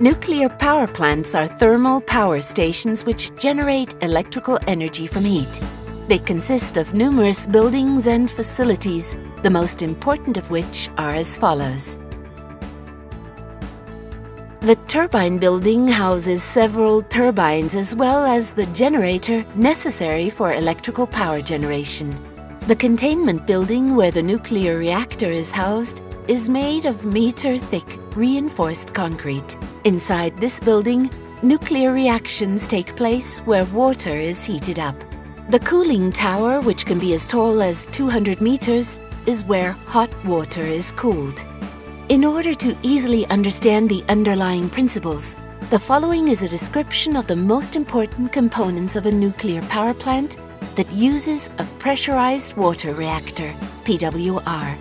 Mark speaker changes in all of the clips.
Speaker 1: Nuclear power plants are thermal power stations which generate electrical energy from heat. They consist of numerous buildings and facilities, the most important of which are as follows. The turbine building houses several turbines as well as the generator necessary for electrical power generation. The containment building where the nuclear reactor is housed is made of meter-thick reinforced concrete. Inside this building, nuclear reactions take place where water is heated up. The cooling tower, which can be as tall as 200 meters, is where hot water is cooled. In order to easily understand the underlying principles, the following is a description of the most important components of a nuclear power plant that uses a pressurized water reactor, PWR.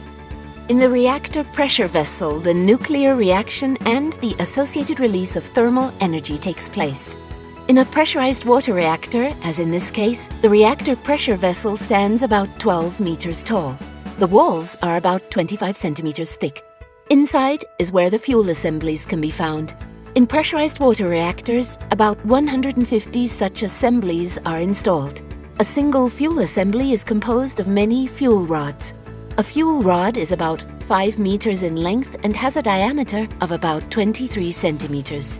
Speaker 1: In the reactor pressure vessel, the nuclear reaction and the associated release of thermal energy takes place. In a pressurized water reactor, as in this case, the reactor pressure vessel stands about 12 meters tall. The walls are about 25 centimeters thick. Inside is where the fuel assemblies can be found. In pressurized water reactors, about 150 such assemblies are installed. A single fuel assembly is composed of many fuel rods. A fuel rod is about 5 meters in length and has a diameter of about 23 centimeters.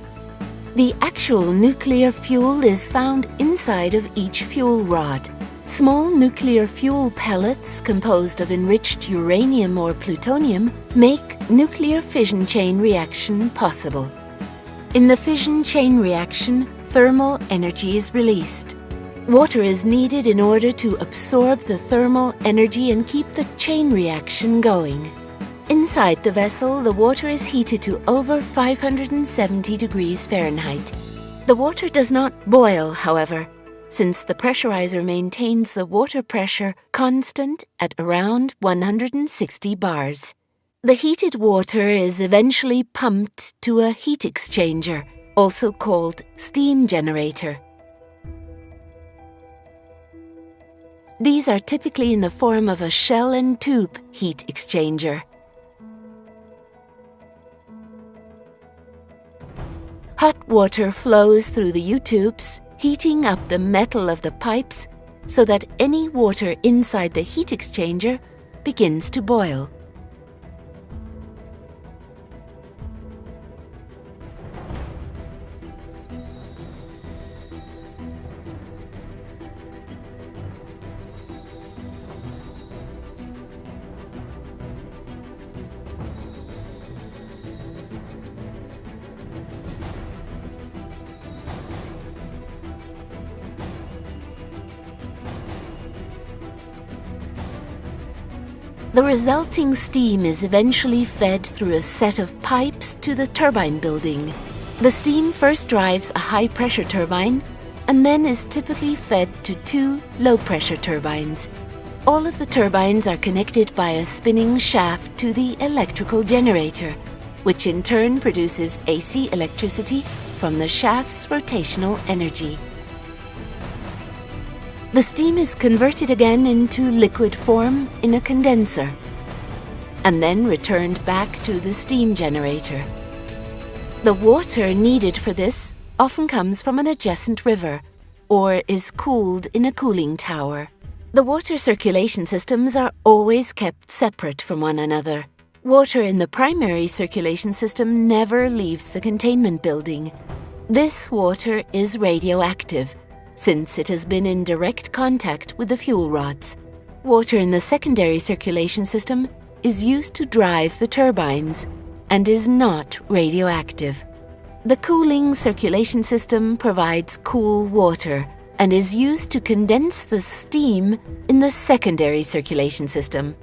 Speaker 1: The actual nuclear fuel is found inside of each fuel rod. Small nuclear fuel pellets composed of enriched uranium or plutonium make nuclear fission chain reaction possible. In the fission chain reaction, thermal energy is released. Water is needed in order to absorb the thermal energy and keep the chain reaction going. Inside the vessel, the water is heated to over 570 degrees Fahrenheit. The water does not boil, however, since the pressurizer maintains the water pressure constant at around 160 bars. The heated water is eventually pumped to a heat exchanger, also called steam generator. These are typically in the form of a shell and tube heat exchanger. Hot water flows through the U-tubes, heating up the metal of the pipes so that any water inside the heat exchanger begins to boil. The resulting steam is eventually fed through a set of pipes to the turbine building. The steam first drives a high-pressure turbine and then is typically fed to 2 low-pressure turbines. All of the turbines are connected by a spinning shaft to the electrical generator, which in turn produces AC electricity from the shaft's rotational energy. The steam is converted again into liquid form in a condenser, and then returned back to the steam generator. The water needed for this often comes from an adjacent river, or is cooled in a cooling tower. The water circulation systems are always kept separate from one another. Water in the primary circulation system never leaves the containment building. This water is radioactive, since it has been in direct contact with the fuel rods. Water in the secondary circulation system is used to drive the turbines and is not radioactive. The cooling circulation system provides cool water and is used to condense the steam in the secondary circulation system.